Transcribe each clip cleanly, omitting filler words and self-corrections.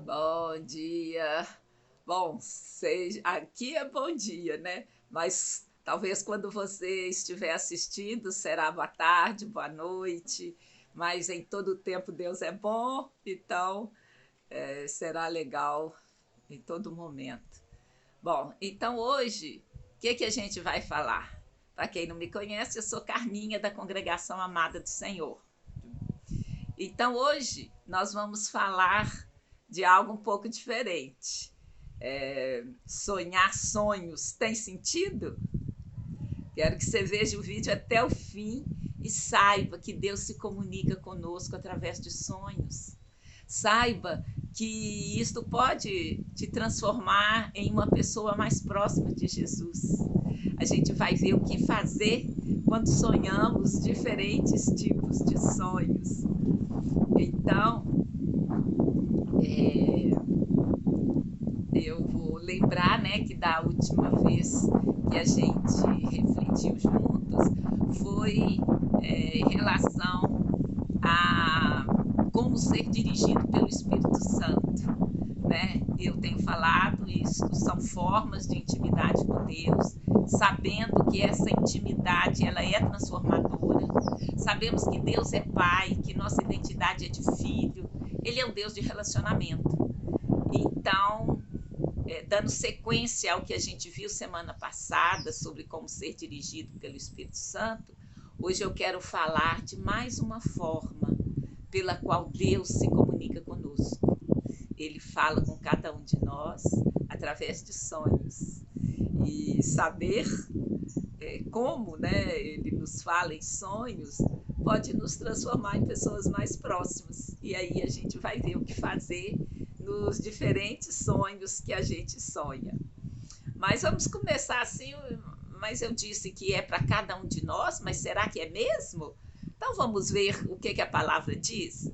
Bom dia. Bom, aqui é bom dia, né? Mas talvez quando você estiver assistindo será boa tarde, boa noite. Mas em todo tempo Deus é bom, então será legal em todo momento. Bom, então hoje, o que a gente vai falar? Para quem não me conhece, eu sou Carminha da Congregação Amada do Senhor. Então hoje nós vamos falar de algo um pouco diferente. Sonhar sonhos tem sentido? Quero que você veja o vídeo até o fim e saiba que Deus se comunica conosco através de sonhos. Saiba que isto pode te transformar em uma pessoa mais próxima de Jesus. A gente vai ver o que fazer quando sonhamos diferentes tipos de sonhos. Então, eu vou lembrar, né, que da última vez que a gente refletiu juntos foi em relação a como ser dirigido pelo Espírito Santo, né? Eu tenho falado isso, são formas de intimidade com Deus, sabendo que essa intimidade ela é transformadora. Sabemos que Deus é Pai, que nossa identidade é de filho. Ele é um Deus de relacionamento. Então, dando sequência ao que a gente viu semana passada sobre como ser dirigido pelo Espírito Santo, hoje eu quero falar de mais uma forma pela qual Deus se comunica conosco. Ele fala com cada um de nós através de sonhos. E saber como, né, ele nos fala em sonhos pode nos transformar em pessoas mais próximas. E aí a gente vai ver o que fazer nos diferentes sonhos que a gente sonha. Mas vamos começar assim, mas eu disse que é para cada um de nós, mas será que é mesmo? Então vamos ver o que a palavra diz.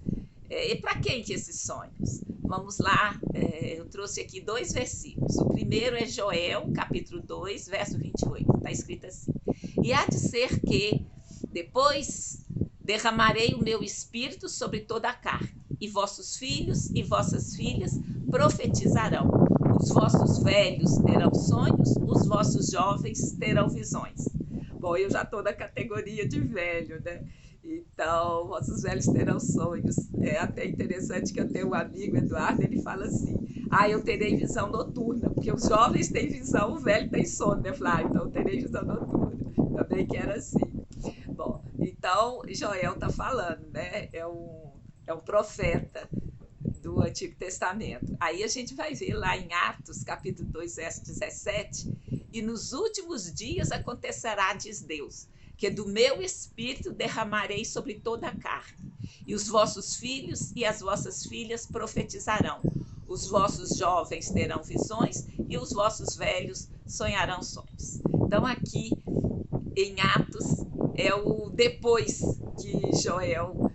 E para quem que esses sonhos? Vamos lá, eu trouxe aqui 2 versículos. O primeiro é Joel, capítulo 2, verso 28. Está escrito assim: E há de ser que, depois, derramarei o meu espírito sobre toda a carne, e vossos filhos e vossas filhas profetizarão. Os vossos velhos terão sonhos, os vossos jovens terão visões. Bom, eu já estou na categoria de velho, né? Então, vossos velhos terão sonhos. É até interessante que eu tenho um amigo, Eduardo, ele fala assim: eu terei visão noturna, porque os jovens têm visão, o velho tem sono, né? Eu falo, então eu terei visão noturna. Também que era assim. Bom, então, Joel está falando, né? É um profeta do Antigo Testamento. Aí a gente vai ver lá em Atos, capítulo 2, verso 17, e nos últimos dias acontecerá, diz Deus, que do meu espírito derramarei sobre toda a carne, e os vossos filhos e as vossas filhas profetizarão, os vossos jovens terão visões e os vossos velhos sonharão sonhos. Então aqui em Atos é o depois que Joel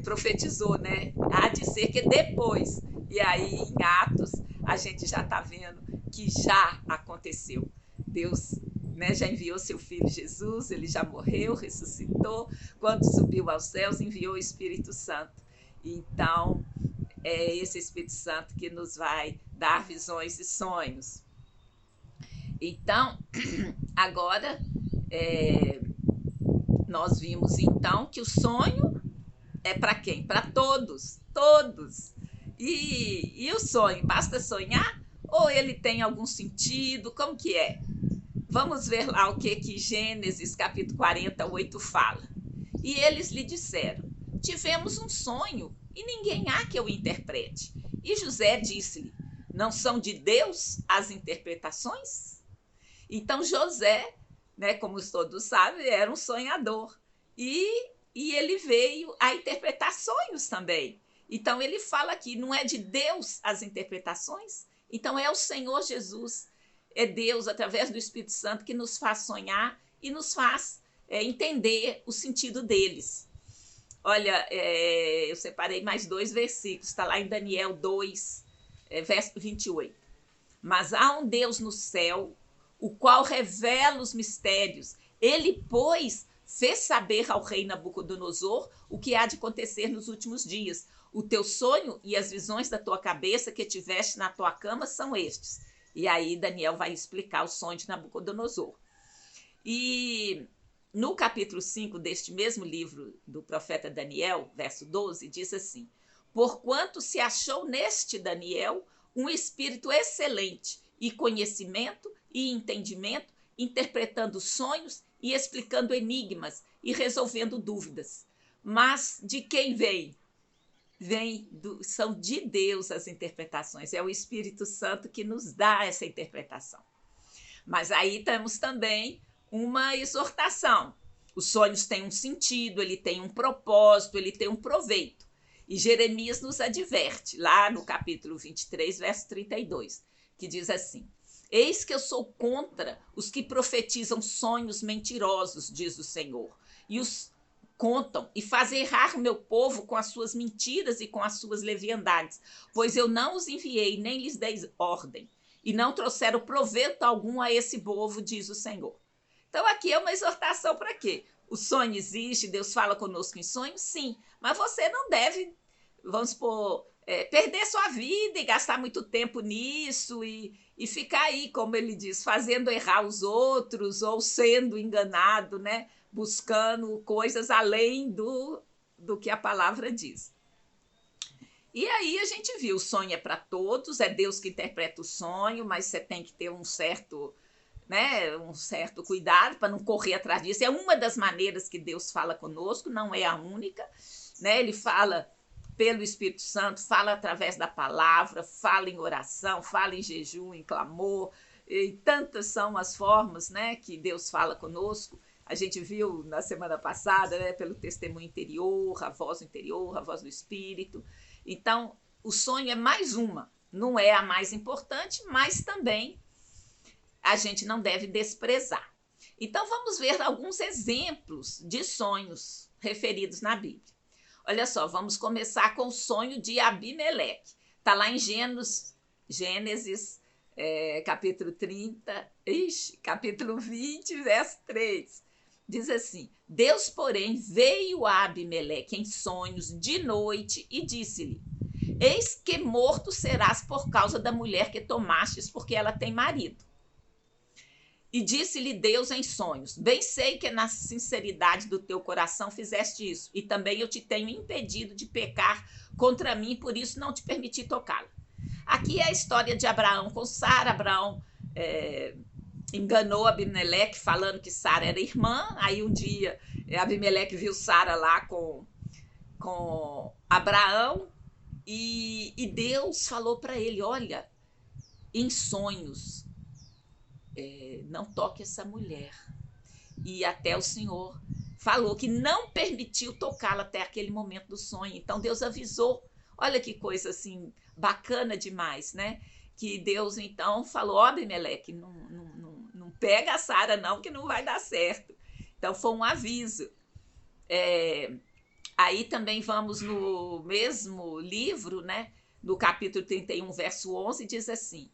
profetizou, né? Há de ser que depois. E aí em Atos a gente já está vendo que já aconteceu. Deus, né, já enviou seu filho Jesus, ele já morreu, ressuscitou, quando subiu aos céus enviou o Espírito Santo. Então é esse Espírito Santo que nos vai dar visões e sonhos. Então agora nós vimos então que o sonho é para quem? Para todos, todos. E o sonho, basta sonhar ou ele tem algum sentido? Como que é? Vamos ver lá o que Gênesis capítulo 48 fala. E eles lhe disseram: tivemos um sonho e ninguém há que o interprete. E José disse-lhe: não são de Deus as interpretações? Então José, né, como todos sabem, era um sonhador. E ele veio a interpretar sonhos também. Então ele fala aqui, não é de Deus as interpretações? Então é o Senhor Jesus, é Deus, através do Espírito Santo, que nos faz sonhar e nos faz entender o sentido deles. Olha, eu separei mais 2 versículos, está lá em Daniel 2, verso 28. Mas há um Deus no céu, o qual revela os mistérios. Ele, pois, fez saber ao rei Nabucodonosor o que há de acontecer nos últimos dias. O teu sonho e as visões da tua cabeça que tiveste na tua cama são estes. E aí Daniel vai explicar o sonho de Nabucodonosor. E no capítulo 5 deste mesmo livro do profeta Daniel, verso 12, diz assim: porquanto se achou neste Daniel um espírito excelente e conhecimento e entendimento, interpretando sonhos e explicando enigmas e resolvendo dúvidas. Mas de quem vem? São de Deus as interpretações, é o Espírito Santo que nos dá essa interpretação. Mas aí temos também uma exortação. Os sonhos têm um sentido, ele tem um propósito, ele tem um proveito. E Jeremias nos adverte, lá no capítulo 23, verso 32, que diz assim: eis que eu sou contra os que profetizam sonhos mentirosos, diz o Senhor, e os contam e fazem errar o meu povo com as suas mentiras e com as suas leviandades, pois eu não os enviei, nem lhes dei ordem, e não trouxeram proveito algum a esse povo, diz o Senhor. Então aqui é uma exortação para quê? O sonho existe, Deus fala conosco em sonho? Sim, mas você não deve, vamos supor, perder sua vida e gastar muito tempo nisso e ficar aí, como ele diz, fazendo errar os outros ou sendo enganado, né? Buscando coisas além do que a palavra diz. E aí a gente viu, o sonho é para todos, é Deus que interpreta o sonho, mas você tem que ter um certo cuidado para não correr atrás disso. É uma das maneiras que Deus fala conosco, não é a única, né? Ele fala pelo Espírito Santo, fala através da palavra, fala em oração, fala em jejum, em clamor, e tantas são as formas, né, que Deus fala conosco. A gente viu na semana passada, né, pelo testemunho interior, a voz do Espírito. Então, o sonho é mais uma, não é a mais importante, mas também a gente não deve desprezar. Então, vamos ver alguns exemplos de sonhos referidos na Bíblia. Olha só, vamos começar com o sonho de Abimeleque. Está lá em Gênesis capítulo 30, capítulo 20, verso 3. Diz assim: Deus, porém, veio a Abimeleque em sonhos de noite e disse-lhe: eis que morto serás por causa da mulher que tomastes, porque ela tem marido. E disse-lhe Deus em sonhos: bem sei que na sinceridade do teu coração fizeste isso, e também eu te tenho impedido de pecar contra mim, por isso não te permiti tocá-la. Aqui é a história de Abraão com Sara. Abraão enganou Abimeleque falando que Sara era irmã. Aí um dia Abimeleque viu Sara lá com Abraão e Deus falou para ele: olha, em sonhos, não toque essa mulher. E até o Senhor falou que não permitiu tocá-la até aquele momento do sonho. Então Deus avisou. Olha que coisa assim bacana demais, né? Que Deus então falou: ó, Abimeleque, não pega a Sara não, que não vai dar certo. Então foi um aviso. Aí também vamos no mesmo livro, né? No capítulo 31, verso 11, diz assim: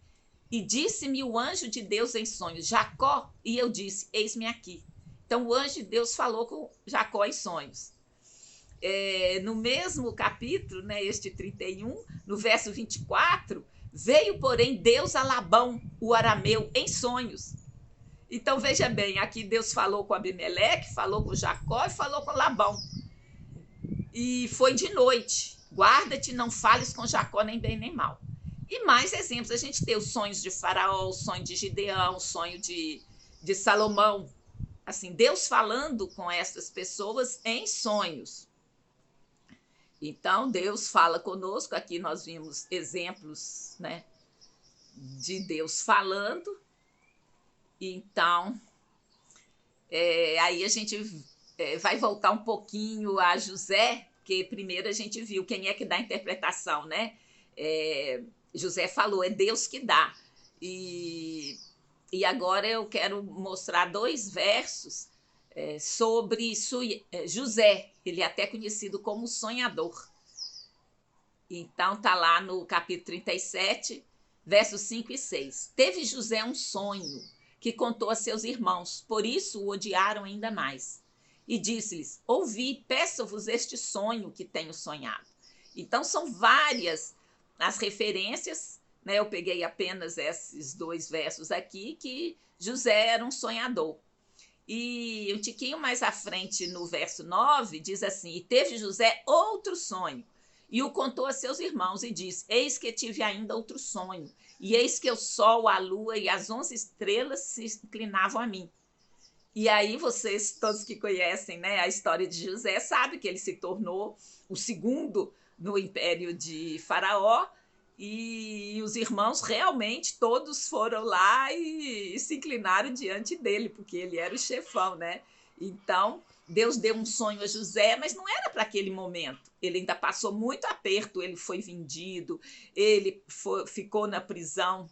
e disse-me o anjo de Deus em sonhos: Jacó, e eu disse: eis-me aqui. Então o anjo de Deus falou com Jacó em sonhos. No mesmo capítulo, né, este 31, no verso 24, veio, porém, Deus a Labão, o arameu, em sonhos. Então, veja bem, aqui Deus falou com Abimeleque, falou com Jacó e falou com Labão. E foi de noite. Guarda-te, não fales com Jacó nem bem nem mal. E mais exemplos, a gente tem os sonhos de Faraó, o sonho de Gideão, o sonho de Salomão. Assim, Deus falando com essas pessoas em sonhos. Então, Deus fala conosco. Aqui nós vimos exemplos, né, de Deus falando. Então, aí a gente vai voltar um pouquinho a José, porque primeiro a gente viu quem é que dá a interpretação, né? José falou: é Deus que dá. E agora eu quero mostrar 2 versos sobre José. Ele é até conhecido como sonhador. Então, está lá no capítulo 37, versos 5 e 6. Teve José um sonho que contou a seus irmãos, por isso o odiaram ainda mais. E disse-lhes: ouvi, peço-vos este sonho que tenho sonhado. Então, são várias as referências, né? Eu peguei apenas esses 2 versos aqui, que José era um sonhador. E um tiquinho mais à frente, no verso 9, diz assim: E teve José outro sonho, e o contou a seus irmãos, e disse: Eis que tive ainda outro sonho, e eis que o sol, a lua e as 11 estrelas se inclinavam a mim. E aí vocês, todos que conhecem, né, a história de José, sabem que ele se tornou o segundo no império de Faraó, e os irmãos realmente todos foram lá e se inclinaram diante dele, porque ele era o chefão, né? Então, Deus deu um sonho a José, mas não era para aquele momento. Ele ainda passou muito aperto, ele foi vendido, ficou na prisão,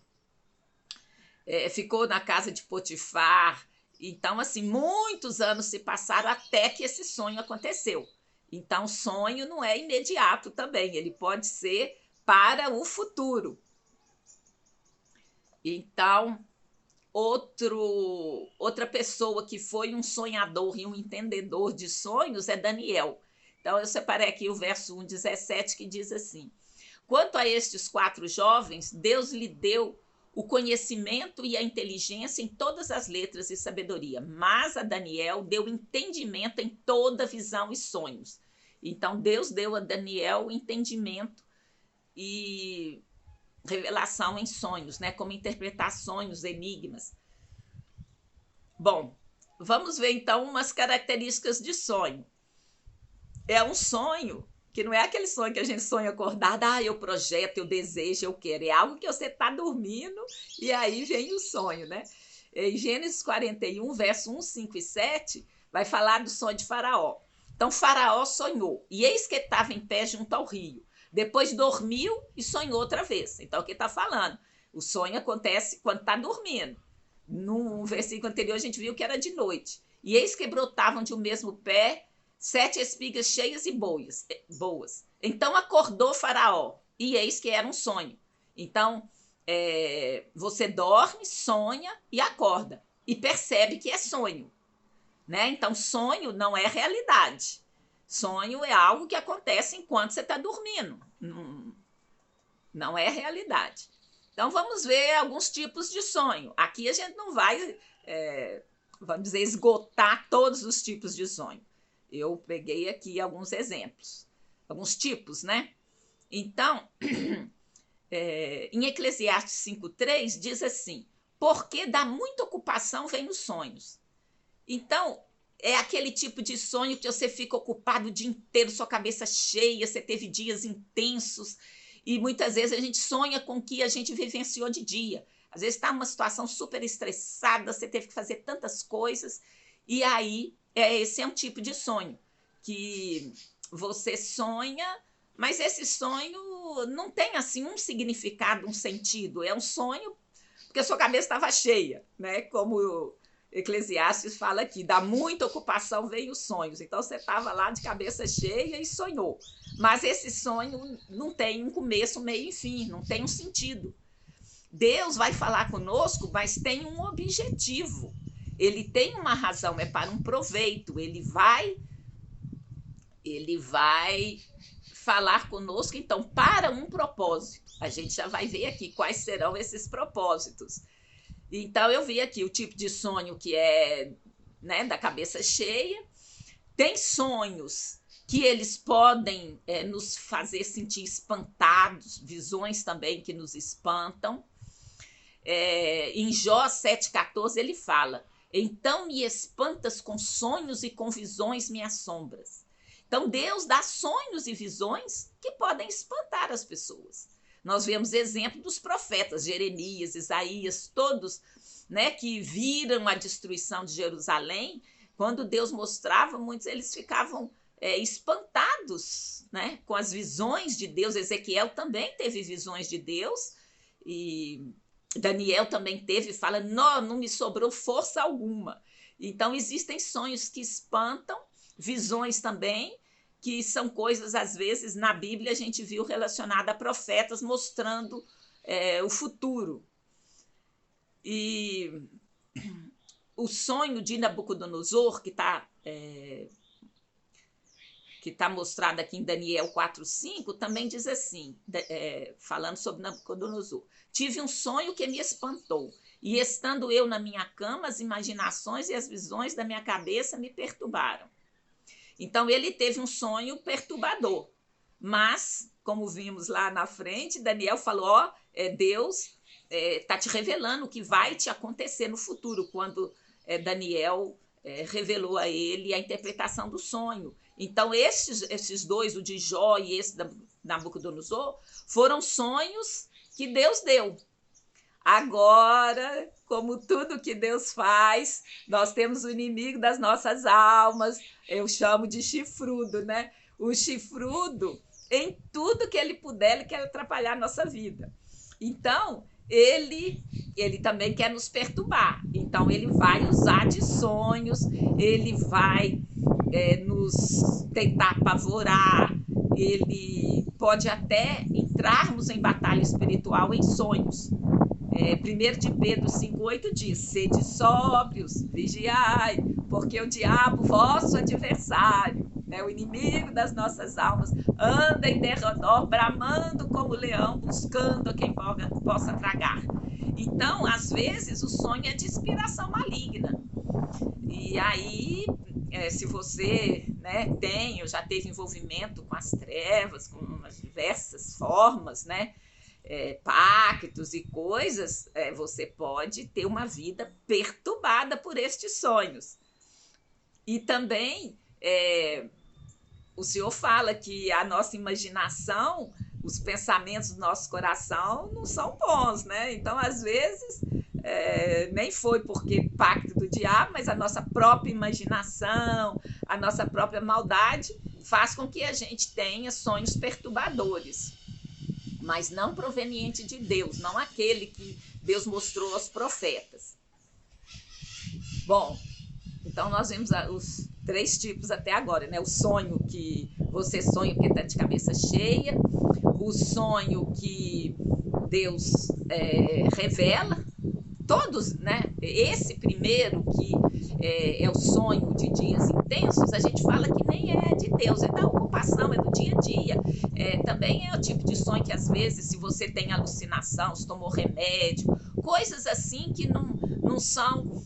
ficou na casa de Potifar. Então, assim, muitos anos se passaram até que esse sonho aconteceu. Então, o sonho não é imediato também, ele pode ser para o futuro. Então, outra pessoa que foi um sonhador e um entendedor de sonhos é Daniel. Então, eu separei aqui o verso 1:17, que diz assim: Quanto a estes 4 jovens, Deus lhe deu o conhecimento e a inteligência em todas as letras e sabedoria, mas a Daniel deu entendimento em toda visão e sonhos. Então, Deus deu a Daniel entendimento e revelação em sonhos, né? Como interpretar sonhos, enigmas. Bom, vamos ver então umas características de sonho. É um sonho que não é aquele sonho que a gente sonha acordado, eu projeto, eu desejo, eu quero. É algo que você está dormindo e aí vem o sonho, né? Em Gênesis 41, verso 1, 5 e 7, vai falar do sonho de Faraó. Então, Faraó sonhou, e eis que estava em pé junto ao rio. Depois dormiu e sonhou outra vez. Então, o que está falando? O sonho acontece quando está dormindo. No versículo anterior, a gente viu que era de noite. E eis que brotavam de um mesmo pé 7 espigas cheias e boas. Então acordou Faraó, e eis que era um sonho. Então, você dorme, sonha e acorda, e percebe que é sonho. Né? Então, sonho não é realidade. Sonho é algo que acontece enquanto você está dormindo. Não é realidade. Então, vamos ver alguns tipos de sonho. Aqui a gente não vai, vamos dizer, esgotar todos os tipos de sonho. Eu peguei aqui alguns exemplos, alguns tipos, né? Então, em Eclesiastes 5:3 diz assim: porque da muita ocupação vem os sonhos. Então, é aquele tipo de sonho que você fica ocupado o dia inteiro, sua cabeça cheia, você teve dias intensos, e muitas vezes a gente sonha com o que a gente vivenciou de dia. Às vezes está numa situação super estressada, você teve que fazer tantas coisas, e aí esse é um tipo de sonho, que você sonha, mas esse sonho não tem assim um significado, um sentido. É um sonho porque a sua cabeça estava cheia, né? Como Eclesiastes fala aqui, da muita ocupação veio os sonhos. Então você estava lá de cabeça cheia e sonhou. Mas esse sonho não tem um começo, meio e fim, não tem um sentido. Deus vai falar conosco, mas tem um objetivo. Ele tem uma razão, é para um proveito. Ele vai falar conosco, então, para um propósito. A gente já vai ver aqui quais serão esses propósitos. Então, eu vi aqui o tipo de sonho que é, né, da cabeça cheia. Tem sonhos que eles podem nos fazer sentir espantados, visões também que nos espantam. Em Jó 7,14 ele fala: então me espantas com sonhos e com visões me assombras. Então Deus dá sonhos e visões que podem espantar as pessoas. Nós vemos exemplo dos profetas, Jeremias, Isaías, todos, né, que viram a destruição de Jerusalém. Quando Deus mostrava, muitos eles ficavam espantados, né, com as visões de Deus. Ezequiel também teve visões de Deus, e Daniel também teve, fala, não me sobrou força alguma. Então existem sonhos que espantam, visões também, que são coisas, às vezes, na Bíblia a gente viu relacionada a profetas mostrando o futuro. E o sonho de Nabucodonosor, que que está mostrado aqui em Daniel 4:5, também diz assim, falando sobre Nabucodonosor: tive um sonho que me espantou, e estando eu na minha cama, as imaginações e as visões da minha cabeça me perturbaram. Então ele teve um sonho perturbador, mas, como vimos lá na frente, Daniel falou, Deus está te revelando o que vai te acontecer no futuro, quando Daniel revelou a ele a interpretação do sonho. Então, esses dois, o de Jó e esse da Nabucodonosor, foram sonhos que Deus deu. Agora, como tudo que Deus faz, nós temos o inimigo das nossas almas, eu chamo de chifrudo, né? O chifrudo, em tudo que ele puder, ele quer atrapalhar a nossa vida. Então, ele também quer nos perturbar. Então, ele vai usar de sonhos, ele vai nos tentar apavorar, ele pode até entrarmos em batalha espiritual em sonhos. 1 de Pedro 5,8 diz: sede sóbrios, vigiai, porque o diabo, vosso adversário, o inimigo das nossas almas, anda em derredor, bramando como leão, buscando a quem possa tragar. Então, às vezes, o sonho é de inspiração maligna. E aí, se você tem ou já teve envolvimento com as trevas, com as diversas formas, pactos e coisas, você pode ter uma vida perturbada por estes sonhos. E também o Senhor fala que a nossa imaginação, os pensamentos do nosso coração não são bons, né? Então, às vezes, nem foi porque pacto do diabo, mas a nossa própria imaginação, a nossa própria maldade faz com que a gente tenha sonhos perturbadores, mas não proveniente de Deus, não aquele que Deus mostrou aos profetas. Bom, então nós vimos os 3 tipos até agora, né? O sonho que você sonha porque está de cabeça cheia, o sonho que Deus revela, todos, né? Esse primeiro, que é o sonho de dias intensos, a gente fala que nem é de Deus, é da ocupação, é do dia a dia. Também é o tipo de sonho que, às vezes, se você tem alucinação, se tomou remédio, coisas assim que não são...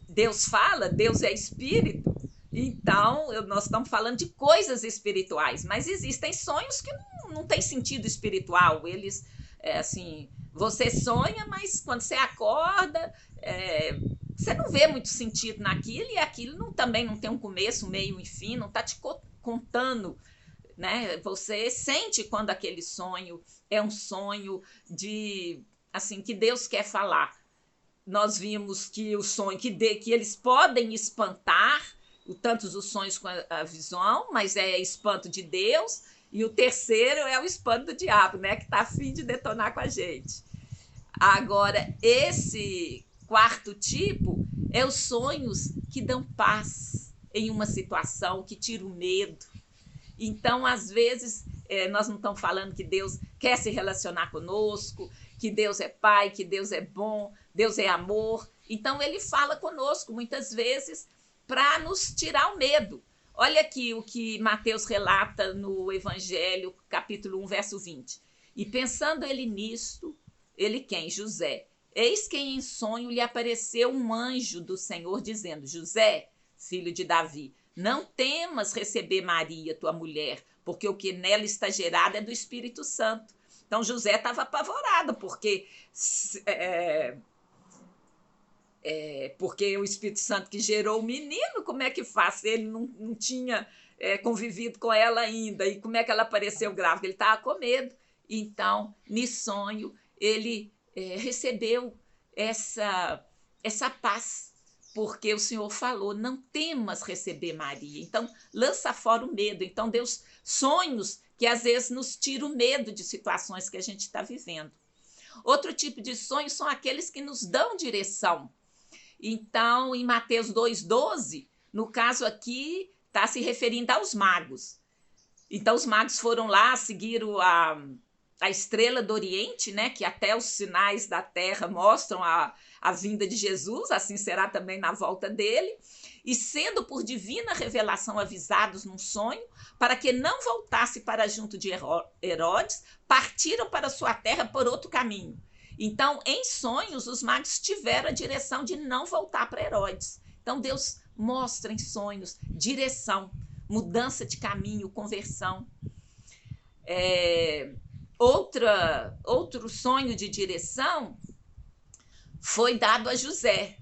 Deus fala, Deus é espírito, então nós estamos falando de coisas espirituais, mas existem sonhos que não têm sentido espiritual, eles, assim... Você sonha, mas quando você acorda, você não vê muito sentido naquilo, e aquilo também não tem um começo, um meio, um fim, não está te contando, né? Você sente quando aquele sonho é um sonho de, assim, que Deus quer falar. Nós vimos que o sonho, que eles podem espantar, tantos os sonhos com a visão, mas é espanto de Deus. E o terceiro é o espanto do diabo, né? Que está a fim de detonar com a gente. Agora, esse 4º tipo é os sonhos que dão paz em uma situação, que tira o medo. Então, às vezes, nós não estamos falando que Deus quer se relacionar conosco, que Deus é Pai, que Deus é bom, Deus é amor. Então, ele fala conosco, muitas vezes, para nos tirar o medo. Olha aqui o que Mateus relata no Evangelho, capítulo 1, verso 20. E pensando ele nisto, ele quem? José. Eis que em sonho lhe apareceu um anjo do Senhor, dizendo: José, filho de Davi, não temas receber Maria, tua mulher, porque o que nela está gerado é do Espírito Santo. Então José estava apavorado, porque o Espírito Santo que gerou o menino, como é que faz? Ele não tinha convivido com ela ainda, e como é que ela apareceu grávida? Ele estava com medo. Então, no sonho, ele recebeu essa paz, porque o Senhor falou: não temas receber Maria. Então, lança fora o medo. Então, Deus, sonhos que às vezes nos tiram o medo de situações que a gente está vivendo. Outro tipo de sonhos são aqueles que nos dão direção. Então, em Mateus 2,12, no caso aqui, está se referindo aos magos. Então, os magos foram lá, seguiram a estrela do Oriente, né, que até os sinais da terra mostram a vinda de Jesus, assim será também na volta dele. e sendo por divina revelação avisados num sonho, para que não voltasse para junto de Herodes, partiram para sua terra por outro caminho. Então, em sonhos, os magos tiveram a direção de não voltar para Herodes. Então, Deus mostra em sonhos direção, mudança de caminho, conversão. Outro sonho de direção foi dado a José.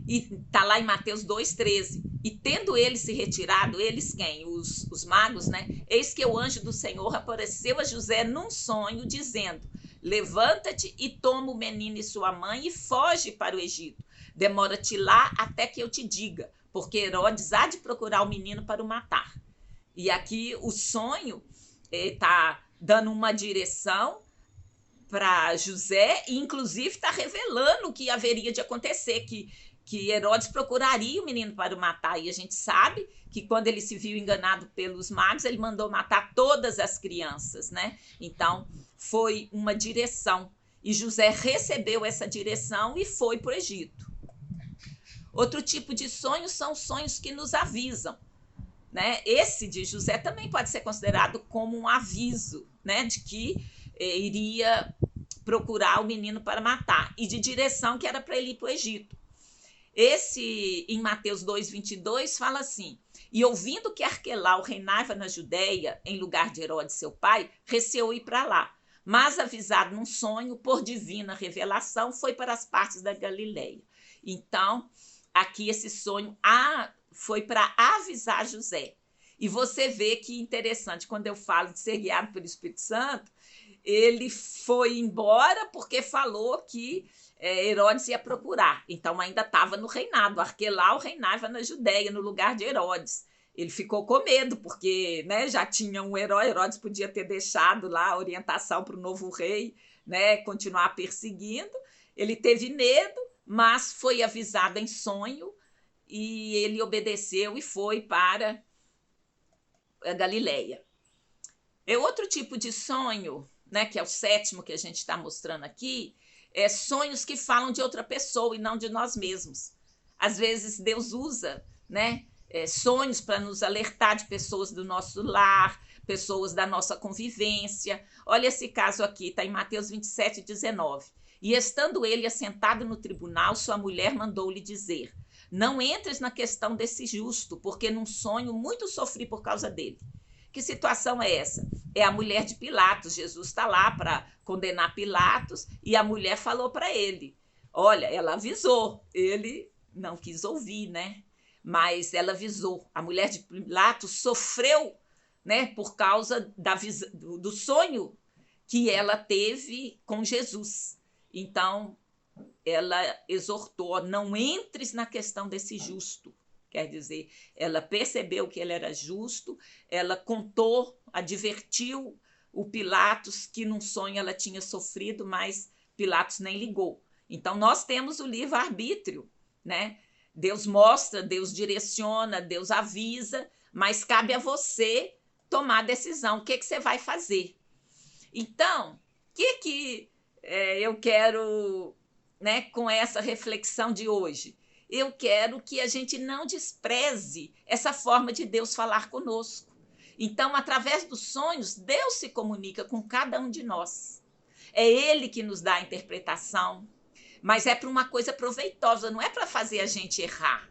E está lá em Mateus 2,13. E tendo eles se retirado, eles quem? Os magos, né? Eis que o anjo do Senhor apareceu a José num sonho, dizendo: levanta-te e toma o menino e sua mãe e foge para o Egito. Demora-te lá até que eu te diga, porque Herodes há de procurar o menino para o matar. E aqui o sonho está dando uma direção para José e, inclusive, está revelando o que haveria de acontecer, que Herodes procuraria o menino para o matar. E a gente sabe que, quando ele se viu enganado pelos magos, ele mandou matar todas as crianças, né? Então, foi uma direção. E José recebeu essa direção e foi para o Egito. Outro tipo de sonhos são sonhos que nos avisam, né? Esse de José também pode ser considerado como um aviso, né? De que iria procurar o menino para matar, e de direção que era para ele ir para o Egito. Esse, em Mateus 2,22, fala assim: e ouvindo que Arquelau reinava na Judéia, em lugar de Herodes seu pai, receou ir para lá. Mas, avisado num sonho, por divina revelação, foi para as partes da Galileia. Então, aqui esse sonho foi para avisar José. E você vê que interessante, quando eu falo de ser guiado pelo Espírito Santo, ele foi embora porque falou que Herodes ia procurar. Então ainda estava no reinado. Arquelau reinava na Judéia, no lugar de Herodes. Ele ficou com medo, porque, né, já tinha um herói. Herodes podia ter deixado lá a orientação para o novo rei, né, continuar perseguindo. Ele teve medo, mas foi avisado em sonho e ele obedeceu e foi para a Galileia. Outro tipo de sonho, né, que é o 7º que a gente está mostrando aqui, sonhos que falam de outra pessoa e não de nós mesmos. Às vezes Deus usa, né, sonhos para nos alertar de pessoas do nosso lar, pessoas da nossa convivência. Olha esse caso aqui, está em Mateus 27,19. E estando ele assentado no tribunal, sua mulher mandou-lhe dizer: não entres na questão desse justo, porque num sonho muito sofri por causa dele. Que situação é essa? É a mulher de Pilatos. Jesus está lá para condenar Pilatos e a mulher falou para ele. Olha, ela avisou. Ele não quis ouvir, né? Mas ela avisou. A mulher de Pilatos sofreu, né, por causa do sonho que ela teve com Jesus. Então, ela exortou: não entres na questão desse justo. Quer dizer, ela percebeu que ele era justo, ela contou, advertiu o Pilatos que num sonho ela tinha sofrido, mas Pilatos nem ligou. Então, nós temos o livre-arbítrio, né? Deus mostra, Deus direciona, Deus avisa, mas cabe a você tomar a decisão. O que você vai fazer? Então, o que eu quero, né, com essa reflexão de hoje? Eu quero que a gente não despreze essa forma de Deus falar conosco. Então, através dos sonhos, Deus se comunica com cada um de nós. É Ele que nos dá a interpretação, mas é para uma coisa proveitosa, não é para fazer a gente errar.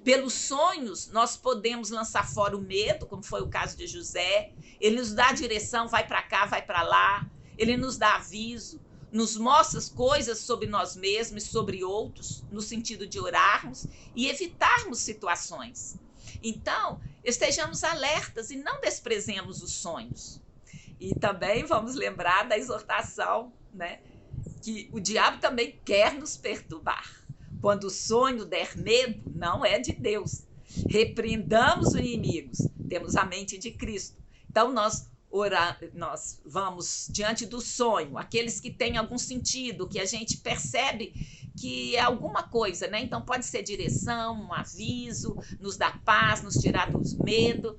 Pelos sonhos, nós podemos lançar fora o medo, como foi o caso de José. Ele nos dá a direção, vai para cá, vai para lá. Ele nos dá aviso, nos mostra coisas sobre nós mesmos e sobre outros, no sentido de orarmos e evitarmos situações. Então, estejamos alertas e não desprezemos os sonhos. E também vamos lembrar da exortação, né, que o diabo também quer nos perturbar. Quando o sonho der medo, não é de Deus. Repreendamos os inimigos, temos a mente de Cristo. Então, nós vamos diante do sonho, aqueles que têm algum sentido, que a gente percebe que é alguma coisa, né? Então pode ser direção, um aviso, nos dar paz, nos tirar dos medos.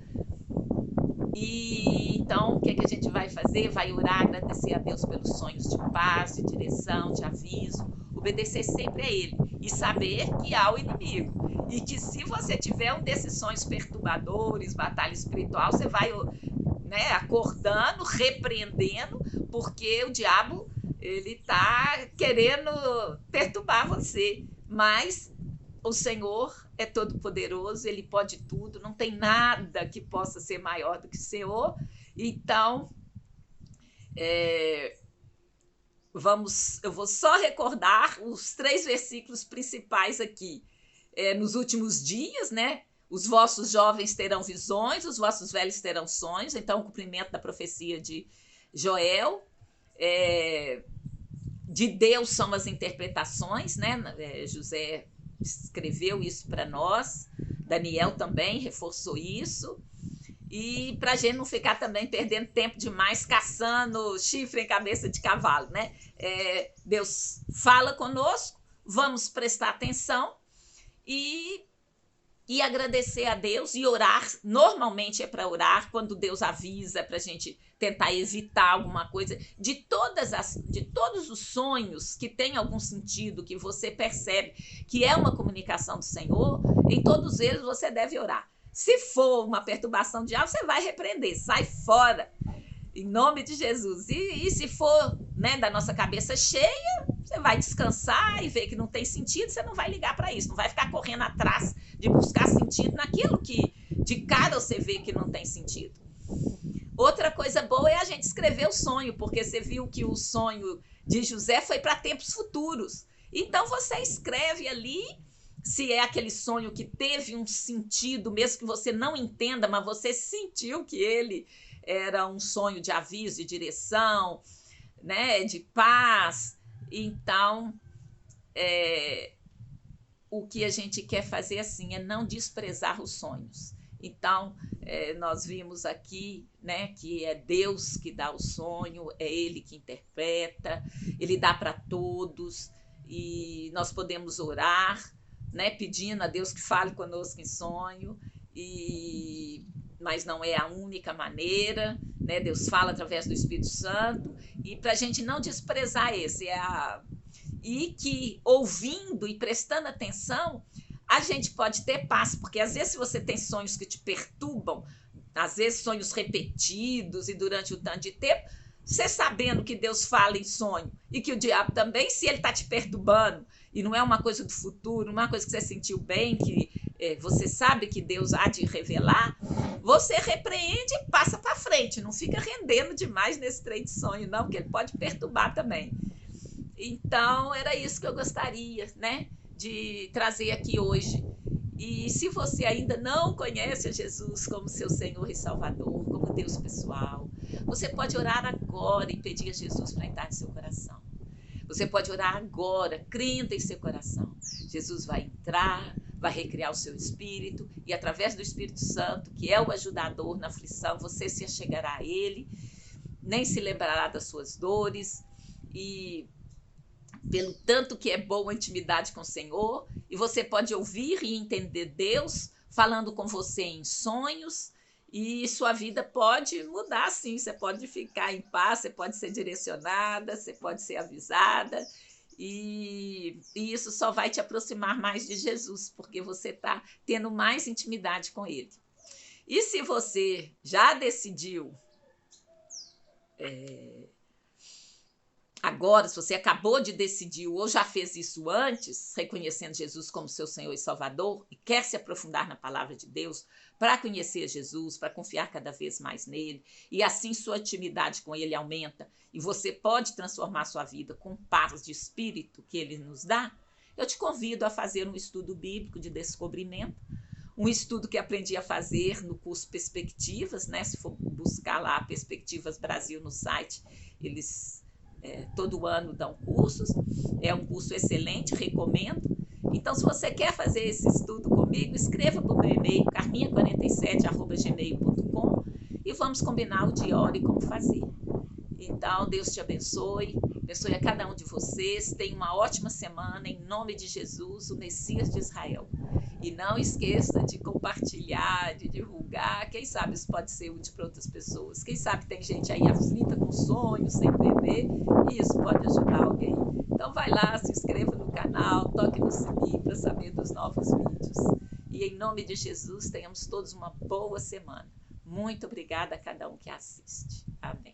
E então o que a gente vai fazer? Vai orar, agradecer a Deus pelos sonhos de paz, de direção, de aviso, obedecer sempre a Ele. e saber que há o inimigo. E que se você tiver um desses sonhos perturbadores, batalha espiritual, você vai, né, acordando, repreendendo, porque o diabo ele está querendo perturbar você. Mas o Senhor é todo poderoso, ele pode tudo, não tem nada que possa ser maior do que o Senhor. Então, eu vou só recordar os 3 versículos principais aqui. Nos últimos dias, né? Os vossos jovens terão visões, os vossos velhos terão sonhos. Então, o cumprimento da profecia de Joel. De Deus são as interpretações, né? José escreveu isso para nós. Daniel também reforçou isso. E para a gente não ficar também perdendo tempo demais caçando chifre em cabeça de cavalo, né? Deus fala conosco, vamos prestar atenção e agradecer a Deus e orar. Normalmente é para orar, quando Deus avisa, é para a gente tentar evitar alguma coisa. De todos os sonhos que tem algum sentido, que você percebe que é uma comunicação do Senhor, em todos eles você deve orar. Se for uma perturbação do diabo, você vai repreender, sai fora, em nome de Jesus. E se for, né, da nossa cabeça cheia, você vai descansar e ver que não tem sentido, você não vai ligar para isso, não vai ficar correndo atrás de buscar sentido naquilo que de cara você vê que não tem sentido. Outra coisa boa é a gente escrever o sonho, porque você viu que o sonho de José foi para tempos futuros. Então você escreve ali, se é aquele sonho que teve um sentido, mesmo que você não entenda, mas você sentiu que ele era um sonho de aviso, de direção, né, de paz. Então, o que a gente quer fazer assim é não desprezar os sonhos. Então, nós vimos aqui, né, que é Deus que dá o sonho, é Ele que interpreta, Ele dá para todos, e nós podemos orar, né, pedindo a Deus que fale conosco em sonho, mas não é a única maneira, né? Deus fala através do Espírito Santo, e para a gente não desprezar e que ouvindo e prestando atenção, a gente pode ter paz, porque às vezes se você tem sonhos que te perturbam, às vezes sonhos repetidos e durante um tanto de tempo, você sabendo que Deus fala em sonho e que o diabo também, se ele está te perturbando e não é uma coisa do futuro, uma coisa que você sentiu bem, que você sabe que Deus há de revelar, você repreende e passa para frente, não fica rendendo demais nesse trem de sonho não, porque ele pode perturbar também. Então, era isso que eu gostaria, né, de trazer aqui hoje. E se você ainda não conhece a Jesus como seu Senhor e Salvador, como Deus pessoal, você pode orar agora e pedir a Jesus para entrar no seu coração. Você pode orar agora, crendo em seu coração. Jesus vai entrar, vai recriar o seu espírito e através do Espírito Santo, que é o ajudador na aflição, você se achegará a Ele, nem se lembrará das suas dores e pelo tanto que é boa a intimidade com o Senhor, e você pode ouvir e entender Deus falando com você em sonhos, e sua vida pode mudar sim, você pode ficar em paz, você pode ser direcionada, você pode ser avisada, e isso só vai te aproximar mais de Jesus, porque você está tendo mais intimidade com Ele. E se você já decidiu agora, se você acabou de decidir ou já fez isso antes, reconhecendo Jesus como seu Senhor e Salvador, e quer se aprofundar na palavra de Deus para conhecer Jesus, para confiar cada vez mais nele, e assim sua intimidade com ele aumenta, e você pode transformar sua vida com paz de espírito que ele nos dá, eu te convido a fazer um estudo bíblico de descobrimento, um estudo que aprendi a fazer no curso Perspectivas, né? Se for buscar lá Perspectivas Brasil no site, eles todo ano dão cursos, é um curso excelente, recomendo. Então, se você quer fazer esse estudo comigo, escreva para o meu e-mail, carminha47@gmail.com, e vamos combinar o dia, hora e como fazer. Então, Deus te abençoe a cada um de vocês, tenha uma ótima semana, em nome de Jesus, o Messias de Israel. E não esqueça de compartilhar, de divulgar. Quem sabe isso pode ser útil para outras pessoas. Quem sabe tem gente aí aflita com sonhos, sem entender, e isso pode ajudar alguém. Então vai lá, se inscreva no canal, toque no sininho para saber dos novos vídeos. E em nome de Jesus, tenhamos todos uma boa semana. Muito obrigada a cada um que assiste. Amém.